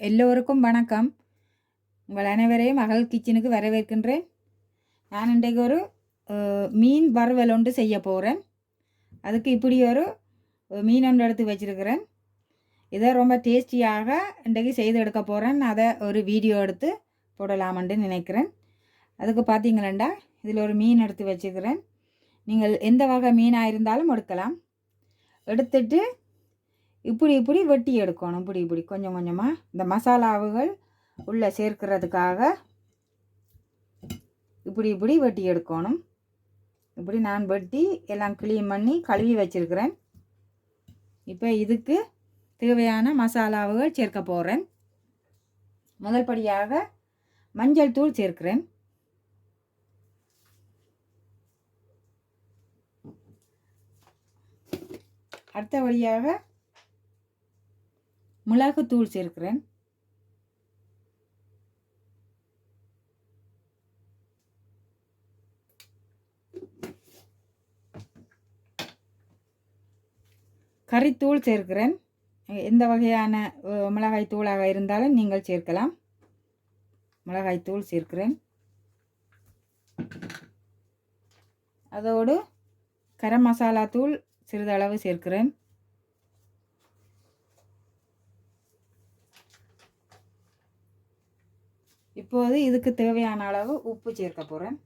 எல்லோருக்கும் வணக்கம். உங்கள் அனைவரையும் அகல் கிச்சனுக்கு வரவேற்கின்றேன். நான் இன்றைக்கு ஒரு மீன் வறுவல் ஒன்று செய்ய போகிறேன். அதுக்கு இப்படி ஒரு மீன் ஒன்று எடுத்து வச்சுருக்கிறேன். இதை ரொம்ப டேஸ்டியாக இன்றைக்கு செய்து எடுக்க போகிறேன். அதை ஒரு வீடியோ எடுத்து போடலாமென்று நினைக்கிறேன். அதுக்கு பார்த்தீங்களா, இதில் ஒரு மீன் எடுத்து வச்சுக்கிறேன். நீங்கள் எந்த வகை மீனாக இருந்தாலும் எடுக்கலாம். எடுத்துட்டு இப்படி வெட்டி எடுக்கணும். இப்படி கொஞ்சம் கொஞ்சமாக இந்த மசாலாவுகள் உள்ளே சேர்க்கிறதுக்காக இப்படி வெட்டி எடுக்கணும். இப்படி நான் வெட்டி எல்லாம் க்ளீன் பண்ணி கழுவி வச்சுருக்கிறேன். இப்போ இதுக்கு தேவையான மசாலாவுகள் சேர்க்க போகிறேன். முதல் படியாக மஞ்சள் தூள் சேர்க்கிறேன். அடுத்தபடியாக மிளகுத்தூள் சேர்க்கிறேன். கறித்தூள் சேர்க்கிறேன். எந்த வகையான மிளகாய் தூளாக இருந்தாலும் நீங்கள் சேர்க்கலாம். மிளகாய் தூள் சேர்க்கிறேன். அதோடு கரம் மசாலா தூள் சிறிதளவு சேர்க்கிறேன். இப்போது இதுக்கு தேவையான அளவு உப்பு சேர்க்க போகிறேன்.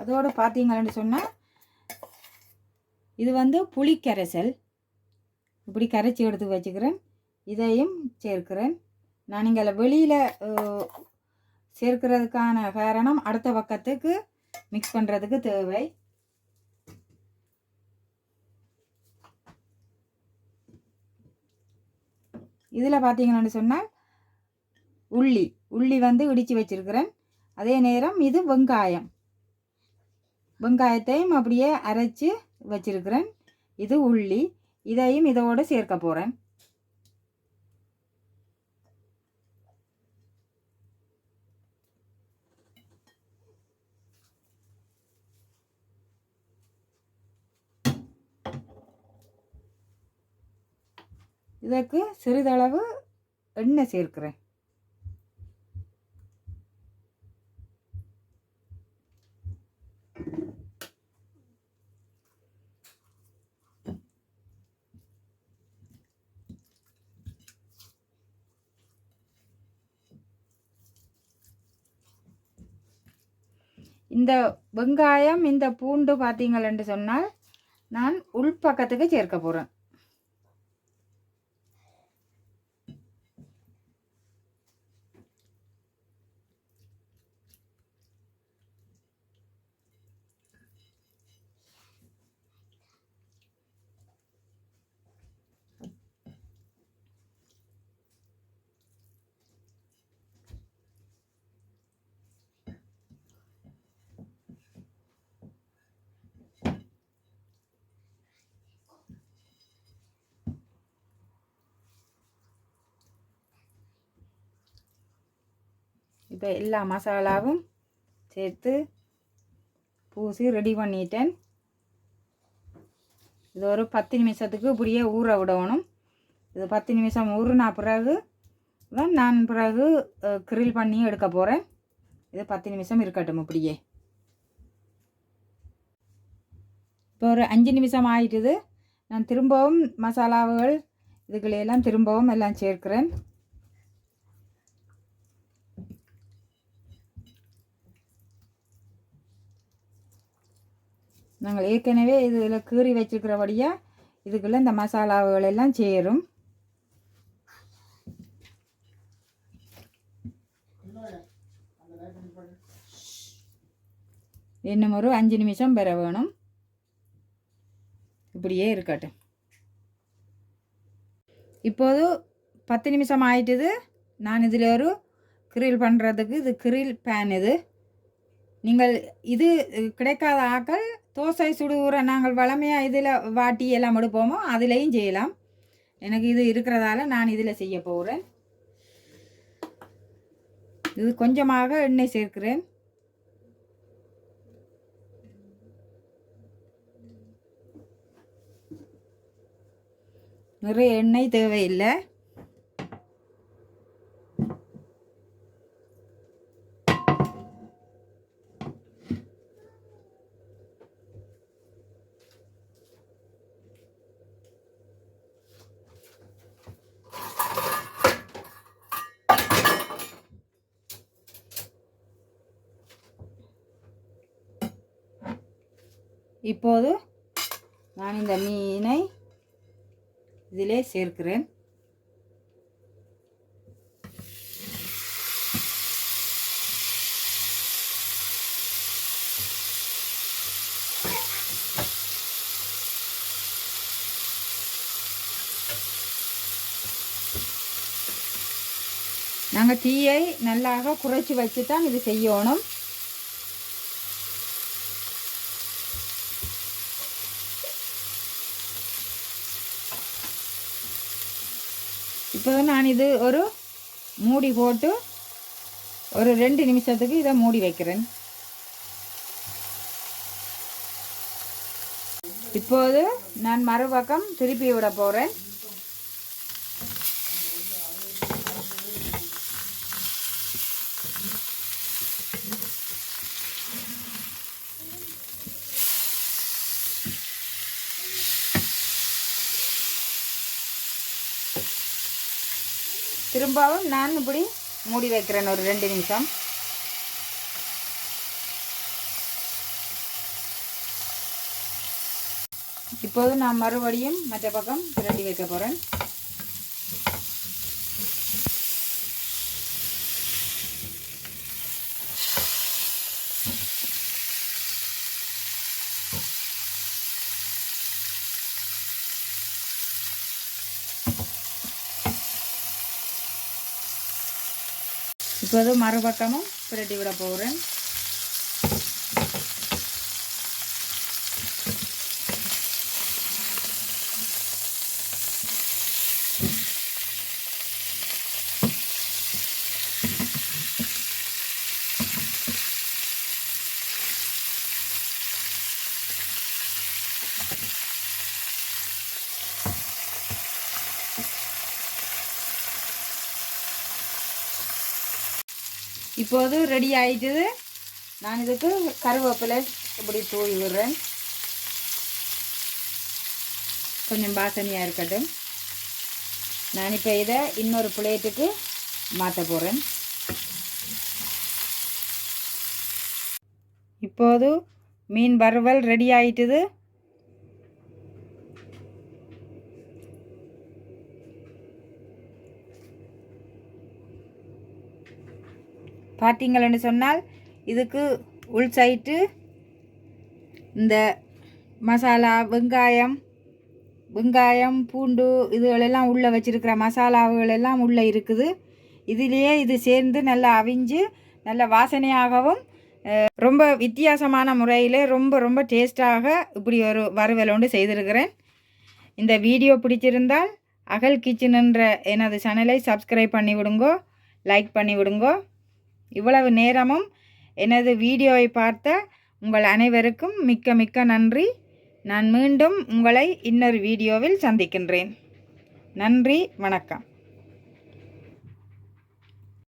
அதோடு பார்த்தீங்கன்னு சொன்னால் இது புளி கரைசல். இப்படி கரைச்சி எடுத்து வச்சுக்கிறேன். இதையும் சேர்க்கிறேன். நான் இங்கே வெளியில் சேர்க்கிறதுக்கான காரணம் அடுத்த பக்கத்துக்கு மிக்ஸ் பண்ணுறதுக்கு தேவை. இதில் பார்த்தீங்கன்னு சொன்னால் உள்ளி இடித்து வச்சிருக்கிறேன். அதே நேரம் இது வெங்காயத்தையும் அப்படியே அரைச்சி வச்சிருக்கிறேன். இது உள்ளி. இதையும் இதோடு சேர்க்க போகிறேன். இதற்கு சிறிதளவு எண்ணெய் சேர்க்கிறேன். இந்த வெங்காயம் இந்த பூண்டு பார்த்தீங்களென்று சொன்னால் நான் உள்பக்கத்துக்கு சேர்க்க போகிறேன். இப்போ எல்லா மசாலாவும் சேர்த்து பூசி ரெடி பண்ணிட்டேன். இது ஒரு 10 நிமிஷத்துக்கு இப்படியே ஊற விடணும். இது 10 நிமிஷம் ஊறினா பிறகு தான் நான் கிரில் பண்ணி எடுக்க போகிறேன். இது 10 நிமிஷம் இருக்கட்டும். இப்படியே இப்போ ஒரு 5 நிமிஷம் ஆயிட்டுது. நான் திரும்பவும் மசாலாவுகள் இதுகளெல்லாம் திரும்பவும் எல்லாம் சேர்க்கிறேன். நாங்கள் ஏற்கனவே இதில் கீறி வச்சுருக்கிறபடியாக இதுக்குள்ளே இந்த மசாலாவுகள் எல்லாம் சேரும். இன்னும் ஒரு 5 நிமிஷம் பெற வேணும். இப்படியே இருக்கட்டும். இப்போது 10 நிமிஷம் ஆயிட்டுது. நான் இதில் ஒரு கிரில் பண்ணுறதுக்கு இது கிரில் பேன். இது நீங்கள் இது கிடைக்காத ஆக்கள் தோசை சுடுகிற நாங்கள் வளமையாக இதில் வாட்டி எல்லாம் எடுப்போமோ அதிலையும் செய்யலாம். எனக்கு இது இருக்கிறதால நான் இதில் செய்ய போகிறேன். இது கொஞ்சமாக எண்ணெய் சேர்க்கிறேன். நிறைய எண்ணெய் தேவையில்லை. இப்போது நான் இந்த மீனை இதிலே சேர்க்கிறேன். நாங்கள் தீயை நல்லாக குறைச்சி வச்சு தான் இது செய்யணும். இப்போ நான் இது ஒரு மூடி போட்டு ஒரு 2 நிமிஷத்துக்கு இதை மூடி வைக்கிறேன். இப்போது நான் மறுபக்கம் திருப்பி விட போகிறேன். திரும்பவும் நான் இப்படி மூடி வைக்கிறேன் ஒரு 2 நிமிஷம். இப்போது நான் மறுபடியும் மற்ற பக்கம் பிரட்டி வைக்க போகிறேன். இப்போது மறுபக்கமும் பிரட்டி விட போகிறேன். இப்போது ரெடி ஆயிட்டுது. நான் இதுக்கு கருவேப்பிலை இப்படி தூவி விடுறேன். கொஞ்சம் வாசனையாக இருக்கட்டும். நான் இப்போ இதை இன்னொரு பிளேட்டுக்கு மாற்ற போகிறேன். இப்போது மீன் வறுவல் ரெடி ஆயிட்டுது. பார்த்தீங்களன்னு சொன்னால் இதுக்கு உள் சைட்டு இந்த மசாலா வெங்காயம் பூண்டு இதுகளெல்லாம் உள்ளே வச்சுருக்கிற மசாலாவுகளெல்லாம் உள்ளே இருக்குது. இதிலேயே இது சேர்ந்து நல்லா அவிஞ்சு நல்ல வாசனையாகவும் ரொம்ப வித்தியாசமான முறையில் ரொம்ப ரொம்ப டேஸ்ட்டாக இப்படி ஒரு வறுவல் ஒன்று செய்திருக்கிறேன். இந்த வீடியோ பிடிச்சிருந்தால் அகல் கிச்சன் என்ற எனது சேனலை சப்ஸ்கிரைப் பண்ணி விடுங்கோ, லைக் பண்ணி விடுங்கோ. இவ்வளவு நேரமும் எனது வீடியோவை பார்த்த உங்கள் அனைவருக்கும் மிக்க மிக்க நன்றி. நான் மீண்டும் உங்களை இன்னொரு வீடியோவில் சந்திக்கின்றேன். நன்றி, வணக்கம்.